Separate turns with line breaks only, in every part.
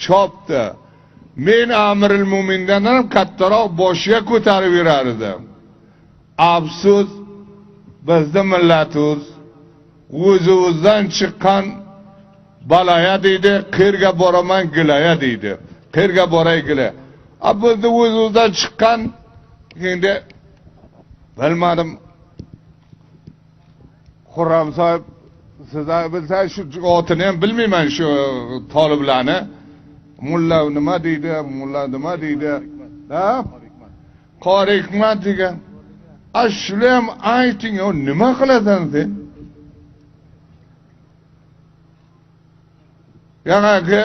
chopdi. Men Amirul Mo'mindan ham kattaroq boshiga ko'tarib yurar edim. Afsus, bizning millatimiz o'zimizdan chiqqan balaya deydi, qayerga boraman gilaya deydi. Qayerga boray gila. Bizni o'zimizdan chiqqan endi bilmadim. Xurram sohib, sizlar bilsangiz shu otini ham bilmayman shu toliblarni. Mulla nima deydi, mulla nima deydi? Ha? Qori Hikmat degan. Ashuli ham ayting, nima qilasan sen? Yanagi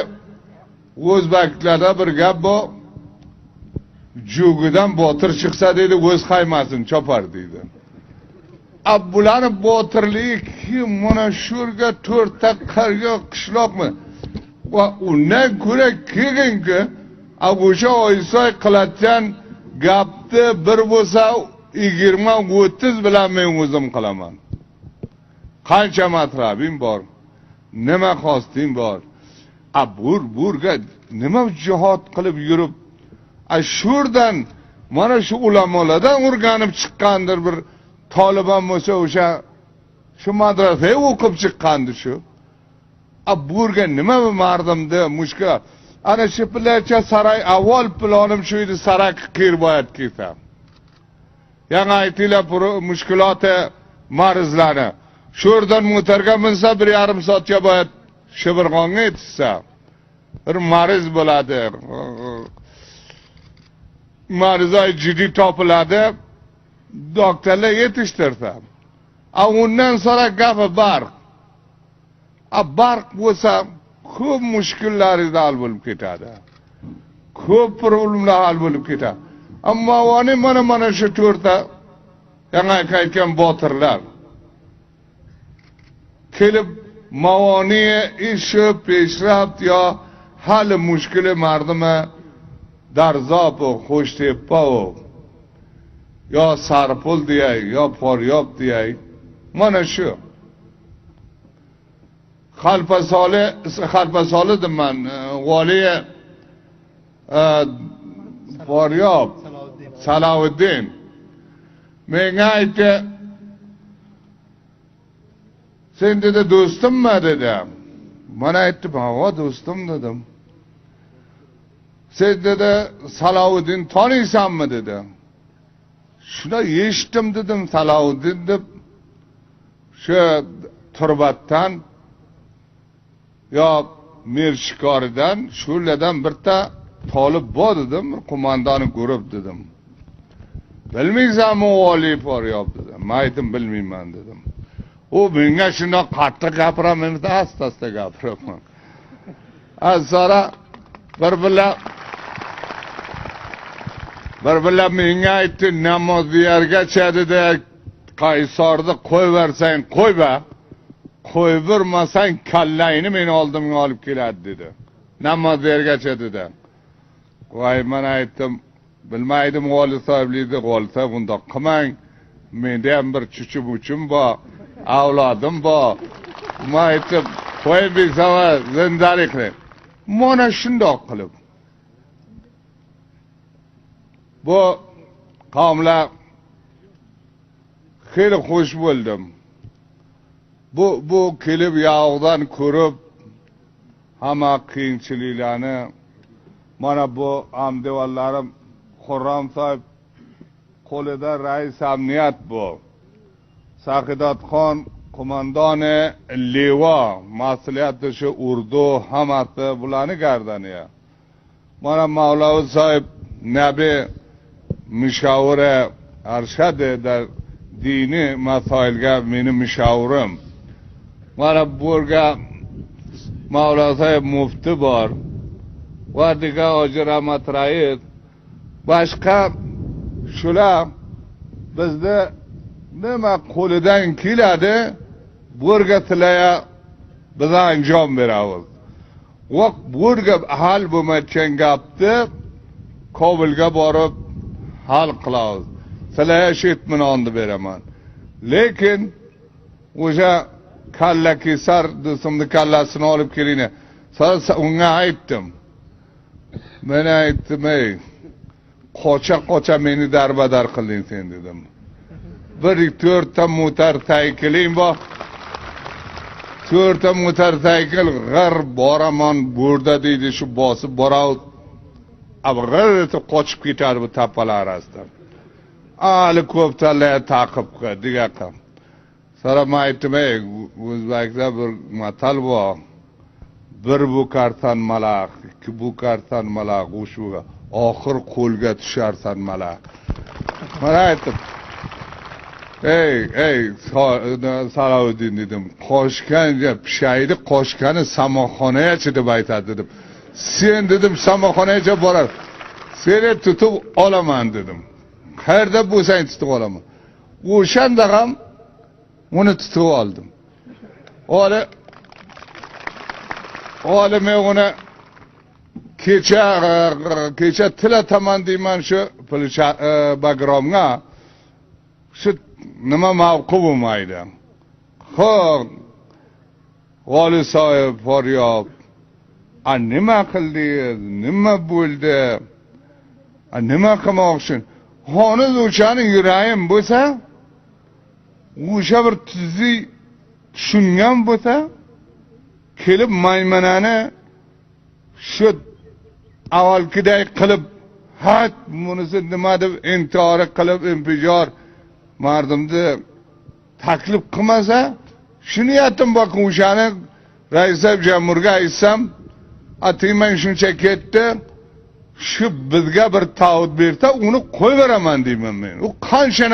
o'zbeklarda bir gap bor. Jugidan botir chiqsa deydi, o'z qaymasini chopar deydi. Bularni botirligi kim? Mana shurga 4 ta qarga qishloqmi? Va undan ko'ra keginki, o'sha Oysoy qiladigan gapni bir bo'lsa 20-30 bilan men o'zim qilaman. Qancha matlabim bor? Nima xosting bor? Burga nima jihad qilib yurib, shurdan mana shu ulamolardan o'rganib chiqqandir bir Taliban bo'lsa o'sha shu madrasada o'qib chiqqandi shu. Burga nima mardimda mushkil. Ana shu pilarcha saray avval planim shu edi, sarak qirboyat ketsam. Yana aytila mushkuloti marzlari. Sho'rdan motorga minsa 1,5 soatga boyat Shibirg'onga yetishsa. Bir mariz bo'ladi. Marizay jiddiy topiladi. Doktorlar yetishtirsa. Undan sonra gapi barq. Barq bo'lsa ko'p mushkullaringiz hal bo'lib ketadi. Ko'p problemlar hal bo'lib ketadi. Ammo mana shu 4 ta yana aytgan botirlar kelib mavoniye ishi peshraft yo hali mushkili mardimi Darzab o Xo'shtepa o yo Sarpul deyay yo Poryob deyay mana shu Xalpa Solidim man valiye Poryob Salavuddin menga aytdi, sen dedi do'stimmi dedi. Mana aytdim, "Ha, do'stim" dedim. Sen dedi Salavuddin taniysanmi dedi. Shuna eshitdim dedim Salavuddin deb. Shu turbatdan yo Mirshikoridan shulardan birta tolib bor dedim, qo'mondonni ko'rib dedim. Bilmaysanmi vali Poryob dedim. Men aytdim bilmayman dedim. U menga shundoq qattiq gapiraman, asta-asta gapiraman. Sonra bir menga aytdi, namoziyargacha dedi, Qaysorni qo'yversang qo'yba. Qo'yvermasang kallayni men oldimga olib keladi dedi. Namoziyargacha dedi. Voy men aytdim, bilmaydim vali sohiblikni qolsa bundoq qilmang. Menda ham bir chuchum bor, avlodim bor. Men aytdim, qo'yib besava zindalik qiling. Mana shundoq qilib. Bu qavmlar xeyli xush bo'ldim. Bu kelib yog'dan ko'rib hamma qiyinchiliklarni mana bu amdevallarim Xurram sohib qo'lida rais amniyat bu. Saqidatxon qo'mondoni Leva mas'uliyati shu Urdu hammasi bularni gardaniga. Mana Mavlovi sohib nabi mushavira arshad dar dini masailga meni mushavirim. Mana burga Mavlovi sohib mufti bor. Va diga Hoji Rahmat rais boshqa shular bizni nima qo'lidan keladi burga tilaya biz anjom beramiz. Va burga hal bo'lmayotgan gapni Kobulga borib hal qilamiz. Tilaya shu itminonni beraman. Lekin o'sha kalla kesar do'stimni kallasini olib kelinglar. Unga aytdim. Men aytdim, ey, qocha meni darbadar qilding sen dedim. Bir 4 ta motorsaykling bor. 4 ta motorsaykl g'ir boraman burda deydi, shu bosib borav. G'ir qochib ketadi bu tapalar orasidan. Ali ko'ptalar taqib degan. Sonra men aytdim, ey, o'zbekda bir matal bor. Bir bu kartan malaq, 2 bu kartan malaq, o'shuga oxir qo'lga tusharsan malaq. Men aytdim, ey, Salahuddin dedim, qoshganga pishaydi, qoshgani samoxonaga deb aytadi dedim. Sen dedim samoxonaga borar. Seni tutib olaman dedim. Qayerda bo'lsang tutib olaman. O'shanda ham uni tutib oldim. Ola men uni kecha tilataman deyman shu Bagromga. Shu nima mavqu bo'lmaydi. Xo'p, Vali sohib Faryob, nima qildingiz? Nima bo'ldi? Nima qilmoqchisin? Xonuz o'shaning yuragim bo'lsa, o'sha bir tuzli tushungan bo'lsa, kelib maymanani shu avvalgiday qilib, bunisi nima deb intihori qilib, infijor mardimni taklif qilmasa, shuni niyatim bor, o'shani rais jamurga aytsam, atimang shuncha ketdi, shu bizga bir taahhud bersa, uni qo'yveraman deyman men. U qancha